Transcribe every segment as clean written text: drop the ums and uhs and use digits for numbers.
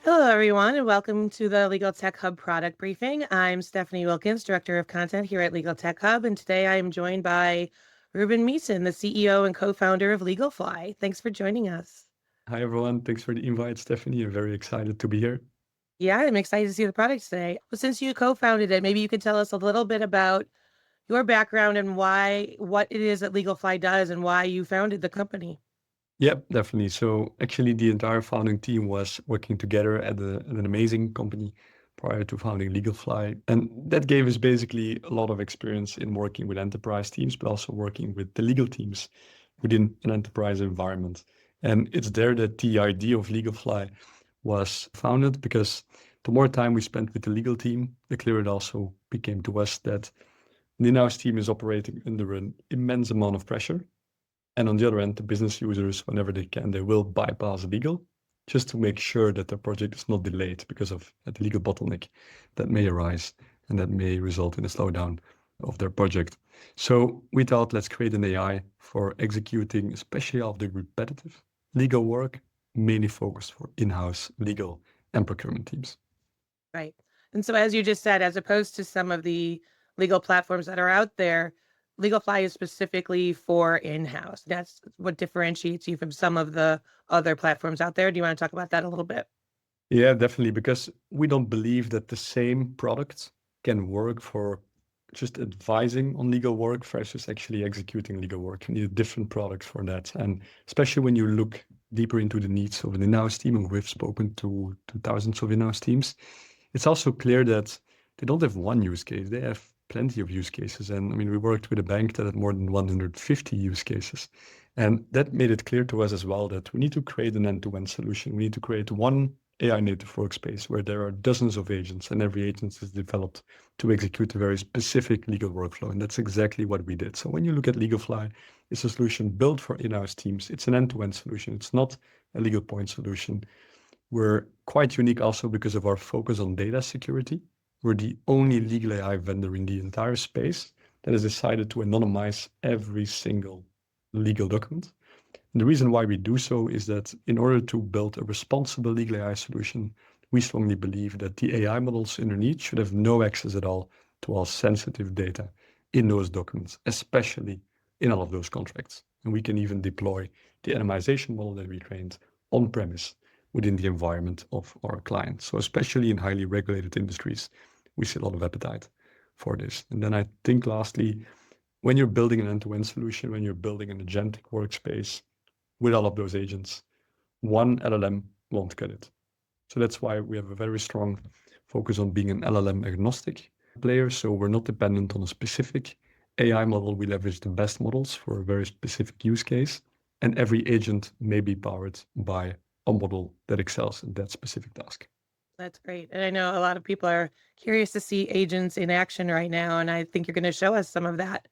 Hello, everyone, and welcome to the Legal Tech Hub product briefing. I'm Stephanie Wilkins, Director of Content here at Legal Tech Hub, and today I am joined by Ruben Meeson, the CEO and co-founder of LEGALFLY. Thanks for joining us. Hi, everyone. Thanks for the invite, Stephanie. I'm very excited to be here. Yeah, I'm excited to see the product today. Well, since you co-founded it, maybe you could tell us a little bit about your background and what it is that LEGALFLY does and why you founded the company. Yep, definitely. So actually, the entire founding team was working together at an amazing company prior to founding LegalFly. And that gave us basically a lot of experience in working with enterprise teams, but also working with the legal teams within an enterprise environment. And it's there that the idea of LegalFly was founded, because the more time we spent with the legal team, the clearer it also became to us that the in-house team is operating under an immense amount of pressure. And on the other end, the business users, whenever they can, they will bypass legal just to make sure that their project is not delayed because of the legal bottleneck that may arise and that may result in a slowdown of their project. So we thought, let's create an AI for executing, especially all of the repetitive legal work, mainly focused for in-house legal and procurement teams. Right. And so, as you just said, as opposed to some of the legal platforms that are out there, LegalFly is specifically for in-house. That's what differentiates you from some of the other platforms out there. Do you want to talk about that a little bit? Yeah, definitely, because we don't believe that the same product can work for just advising on legal work versus actually executing legal work. You need a different product for that. And especially when you look deeper into the needs of an in-house team, and we've spoken to thousands of in-house teams, it's also clear that they don't have one use case. They have plenty of use cases. And I mean, we worked with a bank that had more than 150 use cases. And that made it clear to us as well that we need to create an end-to-end solution. We need to create one AI native workspace where there are dozens of agents, and every agent is developed to execute a very specific legal workflow. And that's exactly what we did. So when you look at LegalFly, it's a solution built for in-house teams. It's an end-to-end solution. It's not a legal point solution. We're quite unique also because of our focus on data security. We're the only legal AI vendor in the entire space that has decided to anonymize every single legal document. And the reason why we do so is that in order to build a responsible legal AI solution, we strongly believe that the AI models underneath should have no access at all to all sensitive data in those documents, especially in all of those contracts. And we can even deploy the anonymization model that we trained on premise within the environment of our clients. So especially in highly regulated industries, we see a lot of appetite for this. And then I think lastly, when you're building an end-to-end solution, when you're building an agentic workspace with all of those agents, one LLM won't cut it. So that's why we have a very strong focus on being an LLM agnostic player. So we're not dependent on a specific AI model. We leverage the best models for a very specific use case. And every agent may be powered by a model that excels in that specific task. That's great. And I know a lot of people are curious to see agents in action right now, and I think you're going to show us some of that.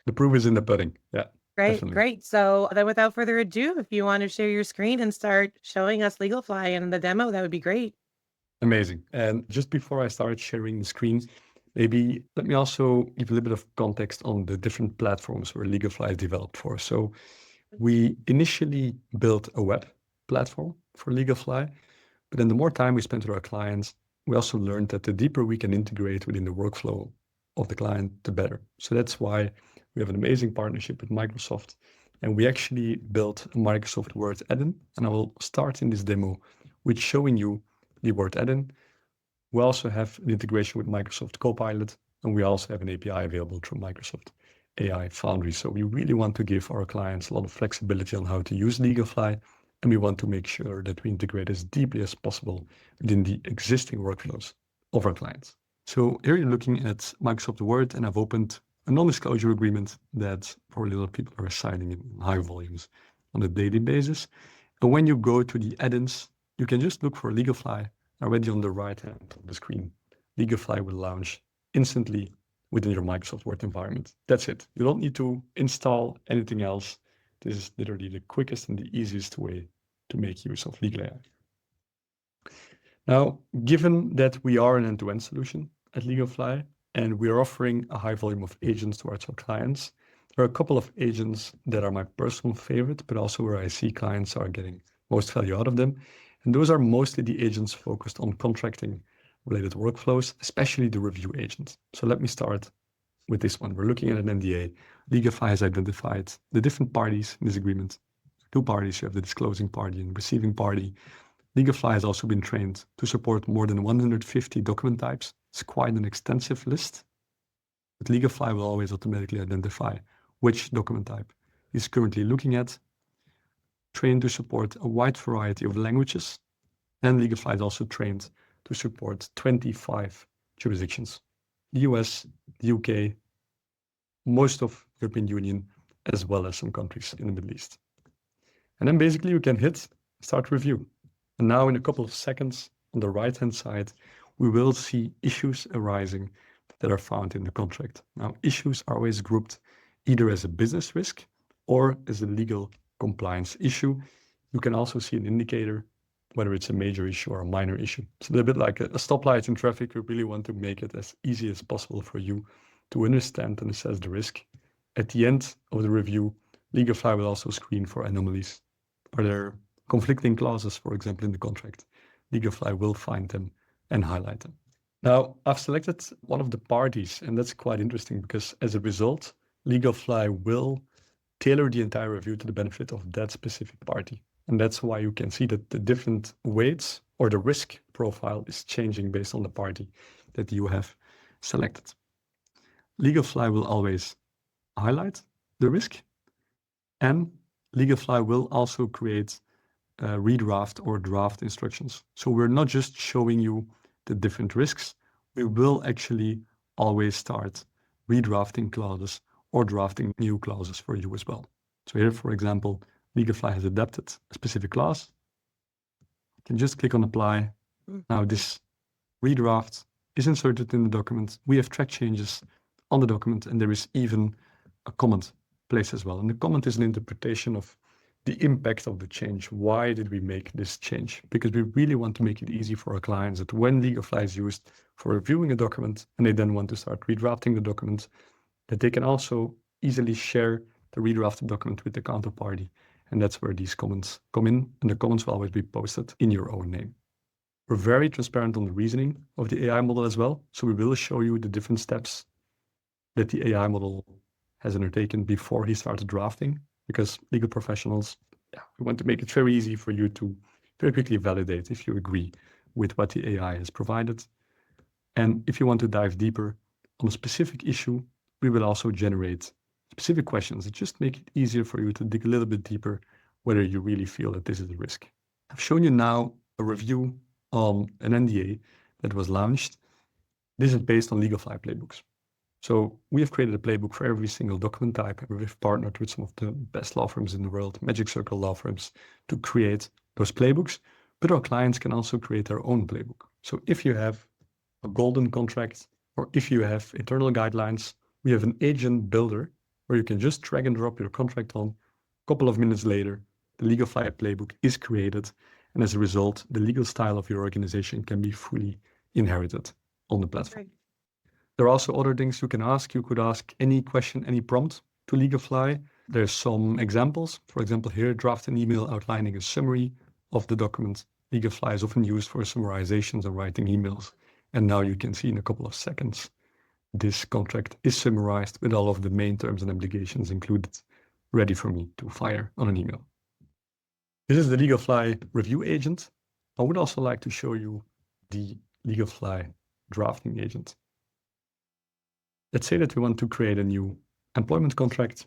The proof is in the pudding. Yeah. Great, Definitely. great. So then without further ado, if you want to share your screen and start showing us LegalFly and the demo, that would be great. Amazing. And just before I start sharing the screen, maybe let me also give a little bit of context on the different platforms where LegalFly is developed for. So we initially built a web platform for LegalFly, but then the more time we spent with our clients, we also learned that the deeper we can integrate within the workflow of the client, the better. So that's why we have an amazing partnership with Microsoft, and we actually built a Microsoft Word add-in. And I will start in this demo with showing you the Word add-in. We also have an integration with Microsoft Copilot, and we also have an API available through Microsoft AI Foundry. So we really want to give our clients a lot of flexibility on how to use LegalFly, and we want to make sure that we integrate as deeply as possible within the existing workflows of our clients. So here you're looking at Microsoft Word, and I've opened a non-disclosure agreement that probably a lot of people are signing in high volumes on a daily basis. And when you go to the add-ins, you can just look for LegalFly already on the right hand of the screen. LegalFly will launch instantly within your Microsoft Word environment. That's it. You don't need to install anything else. This is literally the quickest and the easiest way to make use of Legal AI. Now, given that we are an end-to-end solution at LegalFly, and we are offering a high volume of agents towards our clients, There are a couple of agents that are my personal favorite, but also where I see clients are getting most value out of them. And those are mostly the agents focused on contracting related workflows, especially the review agents. So let me start with this one. We're looking at an NDA. LEGALFLY has identified the different parties in this agreement. Two parties, you have the disclosing party and receiving party. LEGALFLY has also been trained to support more than 150 document types. It's quite an extensive list. But LEGALFLY will always automatically identify which document type is currently looking at, trained to support a wide variety of languages, and LEGALFLY is also trained to support 25 jurisdictions, the US, the UK, most of European Union, as well as some countries in the Middle East. And then basically you can hit start review. And now in a couple of seconds on the right-hand side, we will see issues arising that are found in the contract. Now, issues are always grouped either as a business risk or as a legal compliance issue. You can also see an indicator, whether it's a major issue or a minor issue. It's a little bit like a stoplight in traffic. We really want to make it as easy as possible for you to understand and assess the risk. At the end of the review, LEGALFLY will also screen for anomalies. Are there conflicting clauses, for example, in the contract? LEGALFLY will find them and highlight them. Now, I've selected one of the parties, and that's quite interesting because as a result, LEGALFLY will tailor the entire review to the benefit of that specific party. And that's why you can see that the different weights or the risk profile is changing based on the party that you have selected. LEGALFLY will always highlight the risk, and LEGALFLY will also create redraft or draft instructions. So we're not just showing you the different risks, we will actually always start redrafting clauses or drafting new clauses for you as well. So here, for example, LEGALFLY has adapted a specific clause. You can just click on apply. Now this redraft is inserted in the document. We have track changes on the document, and there is even a comment placed as well. And the comment is an interpretation of the impact of the change. Why did we make this change? Because we really want to make it easy for our clients that when LEGALFLY is used for reviewing a document and they then want to start redrafting the document, that they can also easily share the redrafted document with the counterparty. And that's where these comments come in, and the comments will always be posted in your own name. We're very transparent on the reasoning of the AI model as well. So we will show you the different steps that the AI model has undertaken before he started drafting, because legal professionals, we want to make it very easy for you to very quickly validate if you agree with what the AI has provided. And if you want to dive deeper on a specific issue, we will also generate specific questions that just make it easier for you to dig a little bit deeper whether you really feel that this is a risk. I've shown you now a review on an NDA that was launched. This is based on LEGALFLY playbooks. So we have created a playbook for every single document type, and we've partnered with some of the best law firms in the world, Magic Circle law firms, to create those playbooks. But our clients can also create their own playbook. So if you have a golden contract, or if you have internal guidelines, we have an agent builder where you can just drag and drop your contract on. A couple of minutes later, the LEGALFLY playbook is created. And as a result, the legal style of your organization can be fully inherited on the platform. Great. There are also other things you can ask. You could ask any question, any prompt to LEGALFLY. There's some examples. For example, here, draft an email outlining a summary of the document. LEGALFLY is often used for summarizations and writing emails. And now you can see in a couple of seconds, this contract is summarized with all of the main terms and obligations included, ready for me to fire on an email. This is the LEGALFLY review agent. I would also like to show you the LEGALFLY drafting agent. Let's say that we want to create a new employment contract.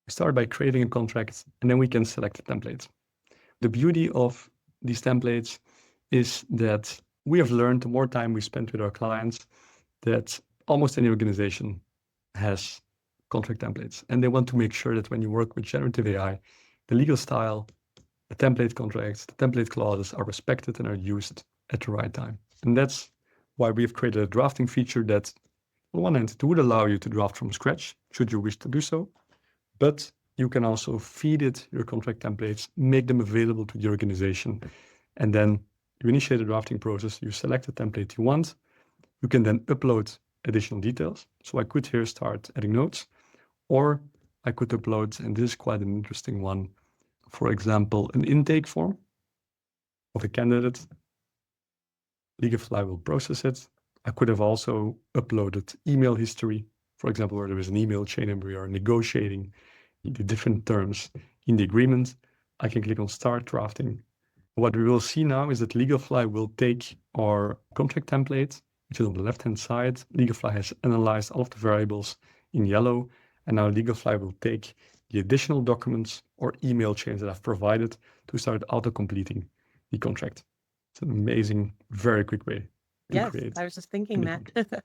We start by creating a contract, and then we can select a template. The beauty of these templates is that we have learned the more time we spend with our clients that almost any organization has contract templates, and they want to make sure that when you work with generative AI, the legal style, the template contracts, the template clauses are respected and are used at the right time. And that's why we've created a drafting feature that, on one hand, it would allow you to draft from scratch, should you wish to do so, but you can also feed it your contract templates, make them available to the organization, and then you initiate a drafting process, you select the template you want, you can then upload additional details. So I could here start adding notes, Or I could upload, and this is quite an interesting one, for example, an intake form of a candidate. LEGALFLY will process it. I could have also uploaded email history, for example, where there is an email chain and we are negotiating the different terms in the agreement. I can click on Start Drafting. What we will see now is that LEGALFLY will take our contract template, which is on the left-hand side. LEGALFLY has analyzed all of the variables in yellow, and now LEGALFLY will take the additional documents or email chains that I've provided to start auto-completing the contract. It's an amazing, very quick way to Yes, create. I was just thinking that. It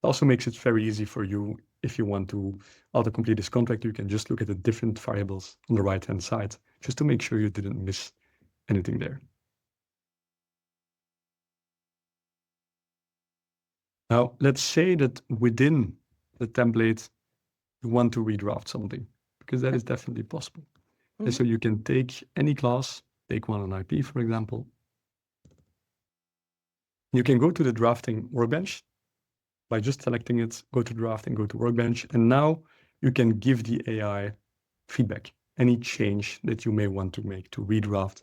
also makes it very easy for you. If you want to autocomplete this contract, you can just look at the different variables on the right-hand side, just to make sure you didn't miss anything there. Now, let's say that within the template, you want to redraft something, because that is definitely possible. And so you can take any class, take one on IP, for example. You can go to the drafting workbench by just selecting it, go to drafting, go to workbench, and now you can give the AI feedback, any change that you may want to make to redraft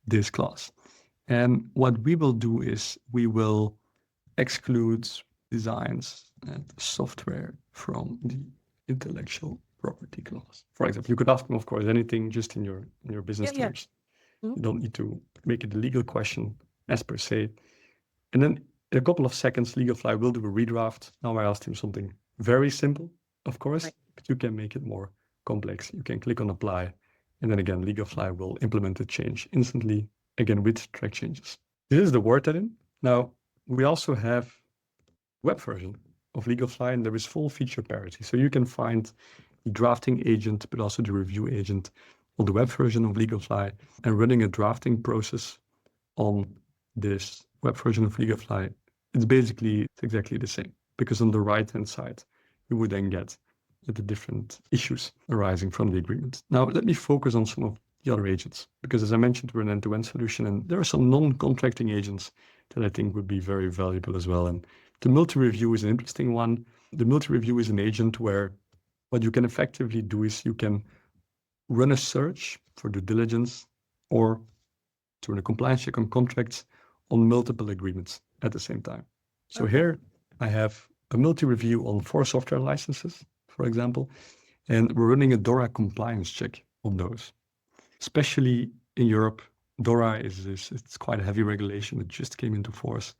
this class. And what we will do is we will exclude designs and software from the intellectual property clause. For example, you could ask them, of course, anything just in your business terms. You don't need to make it a legal question as per se. And then in a couple of seconds, LEGALFLY will do a redraft. Now I asked him something very simple, of course, but you can make it more complex. You can click on apply, and then again, LEGALFLY will implement the change instantly, again with track changes. This is the Word add-in. Now, we also have web version of LEGALFLY, and there is full feature parity. So you can find the drafting agent, but also the review agent on the web version of LEGALFLY, and running a drafting process on this web version of LEGALFLY, it's exactly the same, because on the right-hand side, you would then get the different issues arising from the agreement. Now, let me focus on some of the other agents, because as I mentioned, we're an end-to-end solution, and there are some non-contracting agents that I think would be very valuable as well. And the multi-review is an interesting one. The multi-review is an agent where what you can effectively do is you can run a search for due diligence or to run a compliance check on contracts on multiple agreements at the same time. So here I have a multi-review on 4 software licenses, for example, and we're running a DORA compliance check on those. Especially in Europe, DORA it's quite a heavy regulation. It just came into force,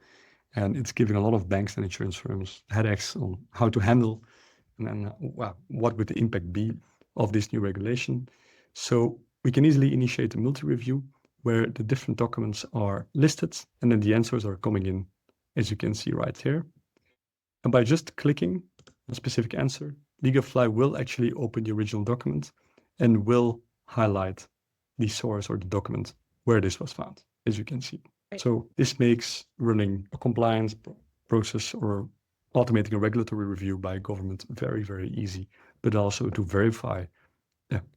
and it's giving a lot of banks and insurance firms headaches on how to handle and then what would the impact be of this new regulation. So we can easily initiate a multi-review where the different documents are listed and then the answers are coming in, as you can see right here. And by just clicking a specific answer, LEGALFLY will actually open the original document and will highlight the source or the document where this was found, as you can see. So this makes running a compliance process or automating a regulatory review by a government very, very easy, but also to verify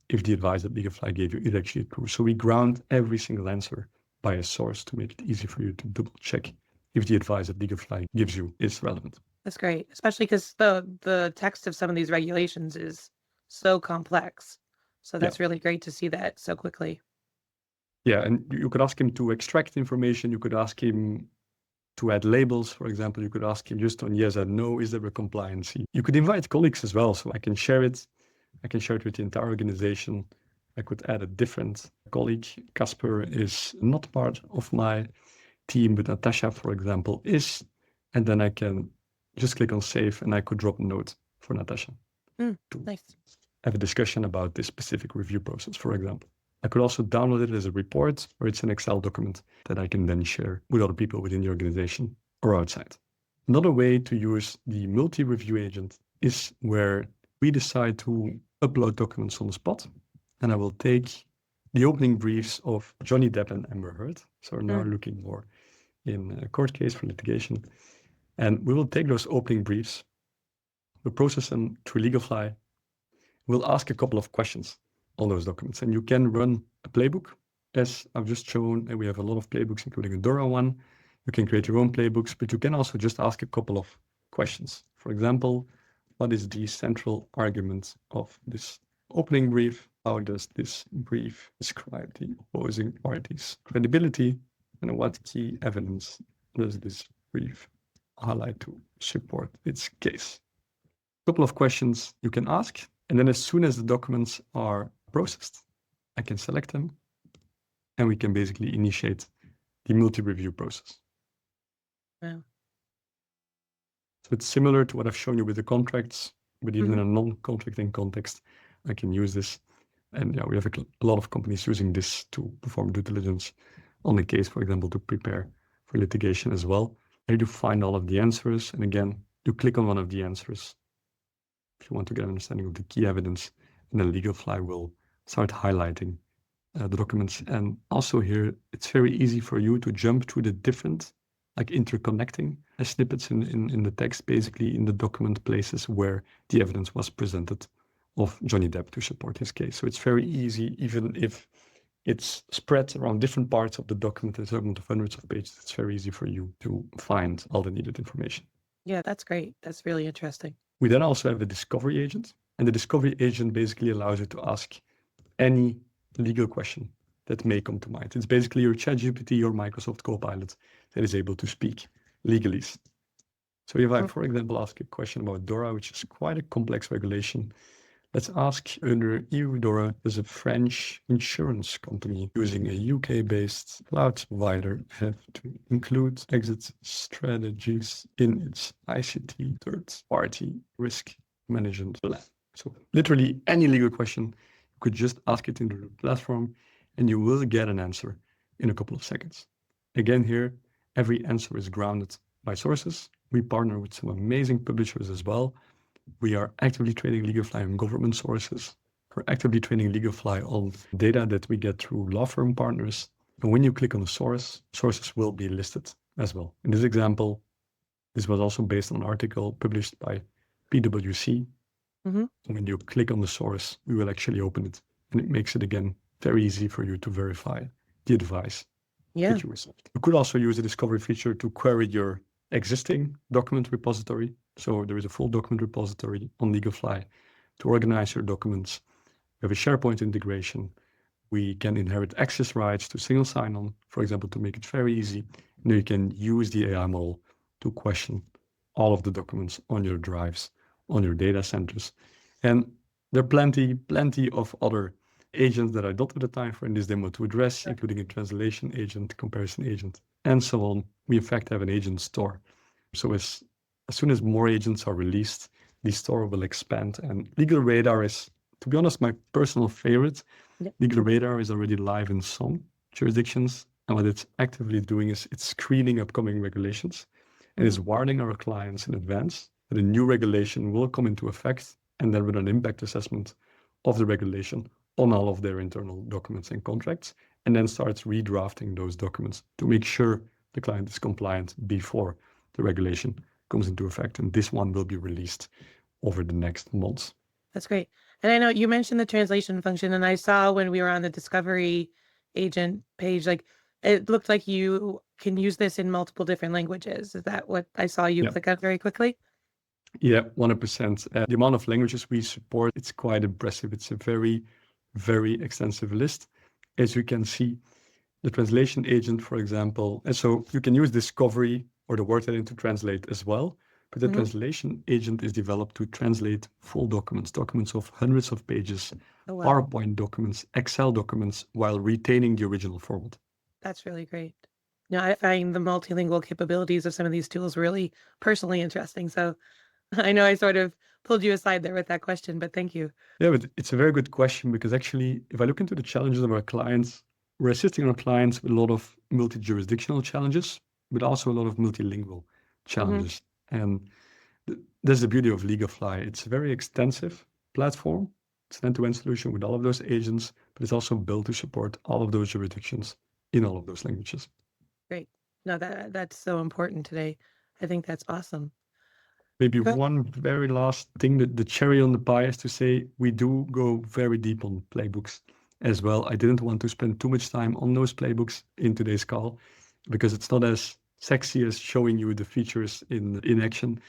if the advice that LEGALFLY gave you is actually true. So we ground every single answer by a source to make it easy for you to double check if the advice that LEGALFLY gives you is relevant. That's great, especially because the text of some of these regulations is so complex. So that's really great to see that so quickly. Yeah, and you could ask him to extract information. You could ask him to add labels, for example. You could ask him just on yes and no, is there a compliancy? You could invite colleagues as well, so I can share it. I can share it with the entire organization. I could add a different colleague. Casper is not part of my team, but Natasha, for example, is. And then I can just click on save and I could drop a note for Natasha to have a discussion about this specific review process, for example. I could also download it as a report, or it's an Excel document that I can then share with other people within the organization or outside. Another way to use the multi-review agent is where we decide to upload documents on the spot, and I will take the opening briefs of Johnny Depp and Amber Heard. So we're now looking more in a court case for litigation. And we will take those opening briefs, we'll process them through LEGALFLY, we'll ask a couple of questions on those documents. And you can run a playbook, as I've just shown, and we have a lot of playbooks, including a DORA one. You can create your own playbooks, but you can also just ask a couple of questions. For example, what is the central argument of this opening brief? How does this brief describe the opposing party's credibility? And what key evidence does this brief highlight to support its case? A couple of questions you can ask. And then as soon as the documents are processed, I can select them and we can basically initiate the multi-review process. Wow. So it's similar to what I've shown you with the contracts, but even in a non-contracting context, I can use this. And yeah, we have a lot of companies using this to perform due diligence on the case, for example, to prepare for litigation as well. Here you find all of the answers. And again, you click on one of the answers if you want to get an understanding of the key evidence, and then LegalFly will start highlighting the documents. And also here, it's very easy for you to jump through the different, like interconnecting snippets in the text, basically in the document places where the evidence was presented of Johnny Depp to support his case. So it's very easy, even if it's spread around different parts of the document, a document of hundreds of pages, it's very easy for you to find all the needed information. Yeah, that's great. That's really interesting. We then also have a discovery agent, and the discovery agent basically allows you to ask any legal question that may come to mind. It's basically your ChatGPT or Microsoft Copilot that is able to speak legalese. So if I, for example, ask a question about DORA, which is quite a complex regulation, let's ask under EU DORA, does a French insurance company using a UK-based cloud provider have to include exit strategies in its ICT third-party risk management plan? So literally any legal question, you could just ask it into the platform and you will get an answer in a couple of seconds. Again, here, every answer is grounded by sources. We partner with some amazing publishers as well. We are actively training LegalFly on government sources. We're actively training LegalFly on data that we get through law firm partners. And when you click on the source, sources will be listed as well. In this example, this was also based on an article published by PwC. And when you click on the source, we will actually open it. And it makes it, again, very easy for you to verify the advice that you received. You could also use the discovery feature to query your existing document repository. So there is a full document repository on LegalFly to organize your documents. We have a SharePoint integration. We can inherit access rights to single sign-on, for example, to make it very easy. And you can use the AI model to question all of the documents on your drives, on your data centers. And there are plenty of other agents that I don't have the time for in this demo to address, including a translation agent, comparison agent, and so on. We in fact have an agent store. So as soon as more agents are released, the store will expand. And Legal Radar is, to be honest, my personal favorite. Legal Radar is already live in some jurisdictions. And what it's actively doing is it's screening upcoming regulations and is warning our clients in advance that a new regulation will come into effect, and then with an impact assessment of the regulation on all of their internal documents and contracts, and then starts redrafting those documents to make sure the client is compliant before the regulation comes into effect. And this one will be released over the next months. That's great. And I know you mentioned the translation function, and I saw when we were on the discovery agent page, like it looked like you can use this in multiple different languages. Is that what I saw you click out very quickly? Yeah, 100%. The amount of languages we support, it's quite impressive. It's a very, very extensive list. As you can see, the translation agent, for example, and so you can use discovery or the word edit to translate as well. But the translation agent is developed to translate full documents of hundreds of pages, PowerPoint documents, Excel documents, while retaining the original format. That's really great. Now, I find the multilingual capabilities of some of these tools really personally interesting. So I know I sort of pulled you aside there with that question, but thank you. Yeah, but it's a very good question, because actually, if I look into the challenges of our clients, we're assisting our clients with a lot of multi-jurisdictional challenges, but also a lot of multilingual challenges. And that's the beauty of LegalFly. It's a very extensive platform. It's an end-to-end solution with all of those agents, but it's also built to support all of those jurisdictions in all of those languages. Great. No, that's so important today. I think that's awesome. Maybe one very last thing, that the cherry on the pie is to say we do go very deep on playbooks as well. I didn't want to spend too much time on those playbooks in today's call, because it's not as sexy as showing you the features in action,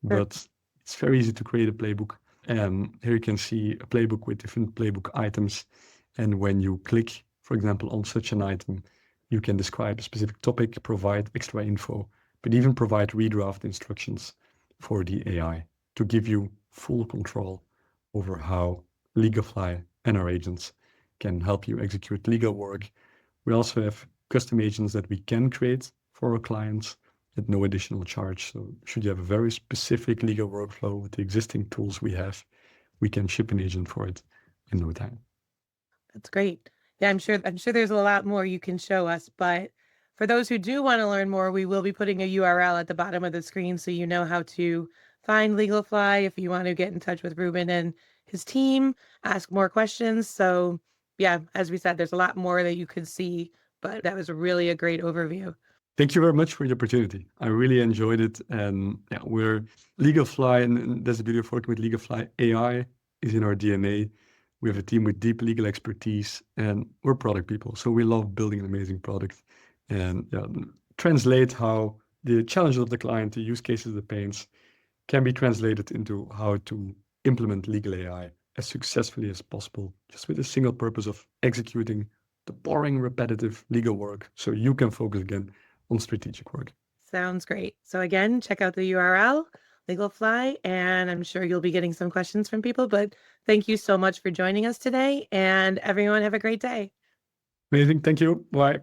but It's very easy to create a playbook. Here you can see a playbook with different playbook items. And when you click, for example, on such an item, you can describe a specific topic, provide extra info, but even provide redraft instructions for the AI to give you full control over how LEGALFLY and our agents can help you execute legal work. We also have custom agents that we can create for our clients at no additional charge. So should you have a very specific legal workflow with the existing tools we have, we can ship an agent for it in no time. That's great. Yeah, I'm sure there's a lot more you can show us, but for those who do want to learn more, we will be putting a URL at the bottom of the screen so you know how to find LEGALFLY if you want to get in touch with Ruben and his team, ask more questions. So yeah, as we said, there's a lot more that you could see, but that was really a great overview. Thank you very much for the opportunity. I really enjoyed it. And yeah, we're LEGALFLY, and that's the beauty of working with LEGALFLY. AI is in our DNA. We have a team with deep legal expertise, and we're product people. So we love building an amazing product and translate how the challenges of the client, the use cases, the pains, can be translated into how to implement legal AI as successfully as possible, just with a single purpose of executing the boring, repetitive legal work so you can focus again on strategic work. Sounds great. So again, check out the URL, LEGALFLY, and I'm sure you'll be getting some questions from people, but thank you so much for joining us today, and everyone have a great day. Amazing. Thank you. Bye.